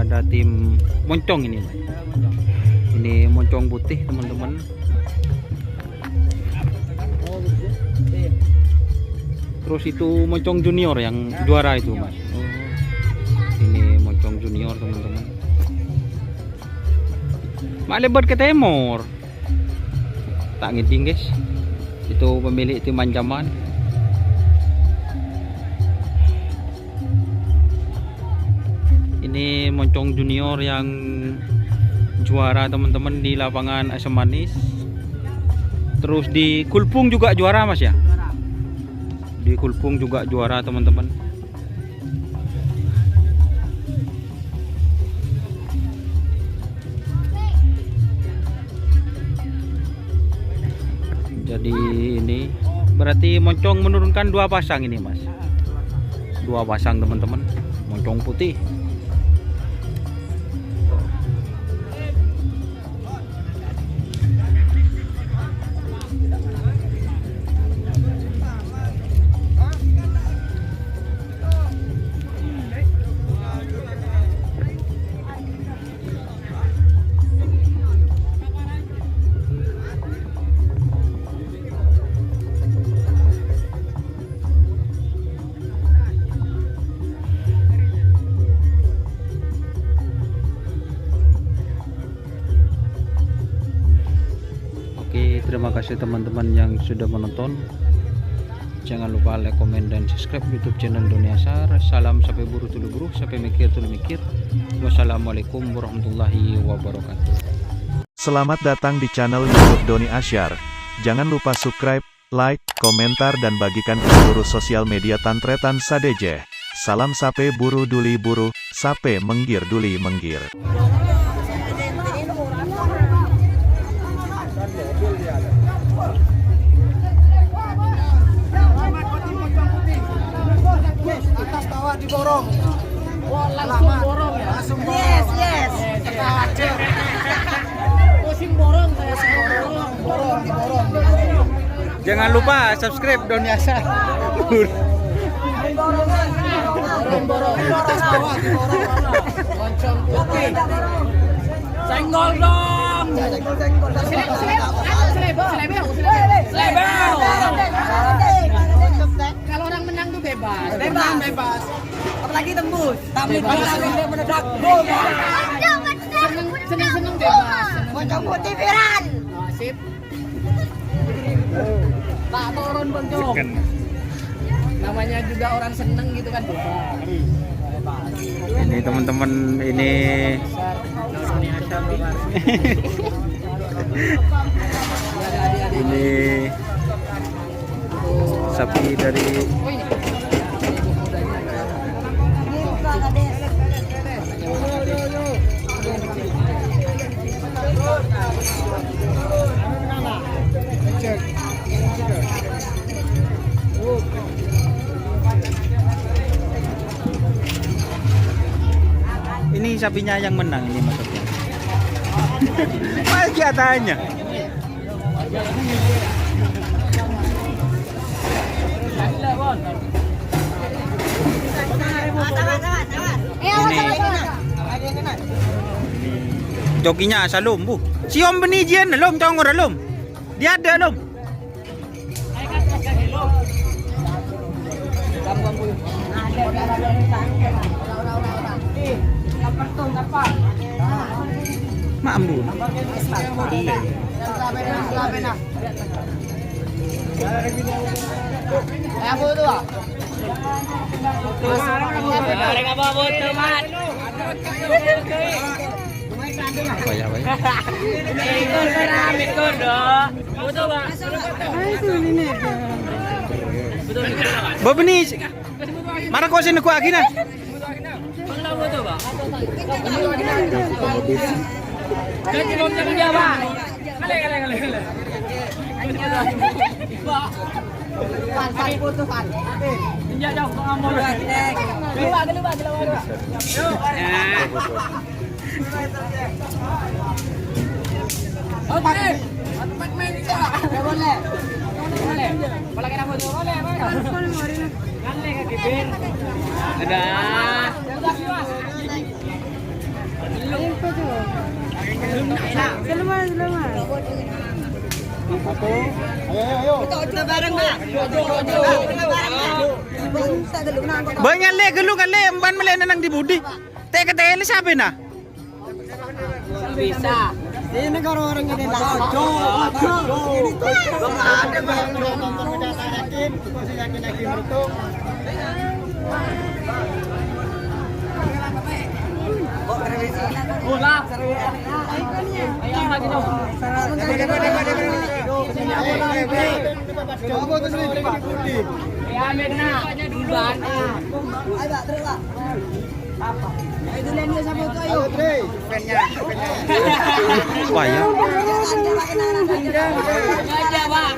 ada tim moncong ini, Mas. Ini moncong putih, teman-teman. Terus itu moncong junior yang juara itu, Mas. Oh, ini moncong junior, teman-teman. Mak lebat ke timur. Tak ngiding, guys. Itu pemilik tim ancaman. Ini moncong junior yang juara, teman-teman, di lapangan Asam Manis. Terus di Kulpung juga juara, Mas, ya. Di Kulpung juga juara, teman-teman. Jadi ini berarti moncong menurunkan 2 pasang ini, Mas. 2 pasang, teman-teman. Moncong putih. Terima kasih teman-teman yang sudah menonton. Jangan lupa like, komen, dan subscribe YouTube channel Doni Asyar. Salam sampai buru tulu buru, sampai mikir tulu mikir. Wassalamualaikum warahmatullahi wabarakatuh. Selamat datang di channel YouTube Doni Asyar. Jangan lupa subscribe, like, komentar, dan bagikan ke seluruh sosial media Tantretan Sadeje. Salam sape buru duli buru, sape menggir duli menggir. Atas bawah diborong. Wah, langsung borong ya? Langsung borong. Yes. Pusing borong saya. Borong, diborong. Jangan lupa subscribe Doni Asyar. Borong. Atas bawah diborong. Moncong putih. Senggol dong. Selebel. Kalau orang menang tuh bebas. Bebas. Apalagi tembus. Tapi Meledak. Gol. Seneng bebas. Moncong putih viral. Sip. Tak turun moncong. Namanya juga orang seneng gitu kan. Ini teman-teman, ini ini sapi dari ini sapinya yang menang ini maksudnya. Apa katanya? Jokinya Salum bu. Si Om benijian lom tongor lom. Dia ada lom. Maam bu. Aku tuh. Mereka bawa teman. Apa ya, Pak? Ikut dong. Betul, Pak. Bapak ni mana kau sini ku agina? Betul, Pak. Jadi belum dia, Pak. Kale. Pan foto pan. Injak jauh ke amol. Keluar. Yuk. Oke. Main juga. Enggak boleh. Apalagi rambut boleh, Pak. Kale ke bibir. Ada. Kita bareng nak. Kita gelung nang. Banyak le gelung le emban mele nang di budi. Teka tele sabi na. Bisa. Ini negara orang ini lah. Ada bang. Yakin, saya yakin itu. Bola. Ayam lagi dong. Ya Mirna, duluan. Ayo terus lah. Apa? Itu lainnya sama itu ayo. Payah. Aja, Pak.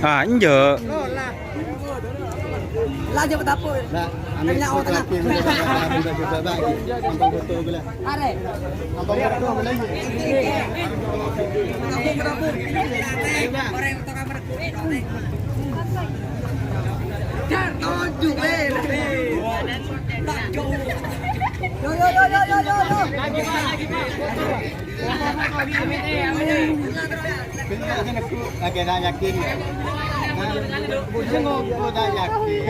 Ah, inje. Lah cepet apa? Nah, Tanya orang tengah. Are. Lagi nak yakin. Bujang aku tak yakin.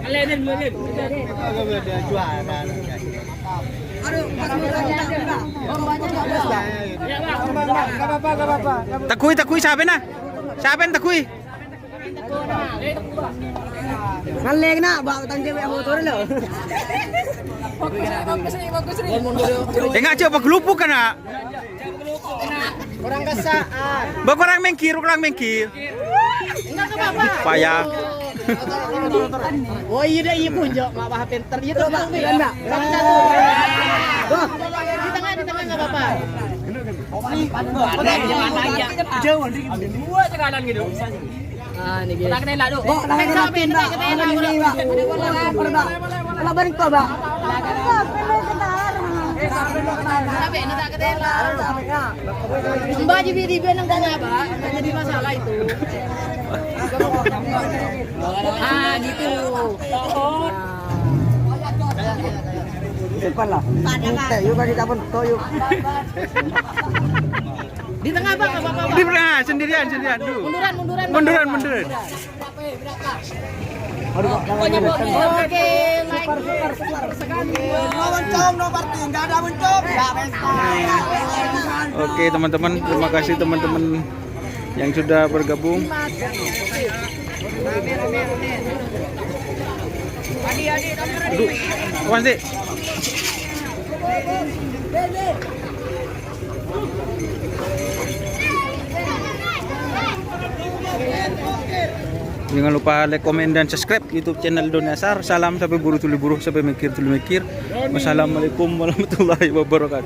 Alin. Kalau dia jualan. Aduh, Takui sabi na. Sabi takui. Ngaleng nak, bawa tanggung jawab motor lo. Bagus nih. Enggak coba gelupuk kan nak. Orang kesaan. Bak orang mengkir. Payah. Oh iya dah iya pun jok, mak bah pinter iya tuh bang. Enggak. Di tengah enggak apa-apa. Jauh nih. Dua sekalan gitu. Ah ini guys. Kita lah dulu. Oh, lagi kena pin bang. Ini bang. Kalau balik kau bang. Tapi ini tak ketela. Mbak di benang tanya Pak, jadi masalah itu. Ah gitu. Depan lah. Oke, yuk bagi tapon, kau yuk. Di tengah Bang, enggak apa-apa. Di pernah sendirian dulu. Munduran. Pokoknya oke, like sekali. No party, enggak ada mencom. Oke teman-teman, terima kasih teman-teman yang sudah bergabung. Duduk, awas deh. Jangan lupa like, komen, dan subscribe YouTube channel Doni Ashar. Salam sampai buru tuli buruh, sampai mikir tuli mikir. Wassalamualaikum warahmatullahi wabarakatuh.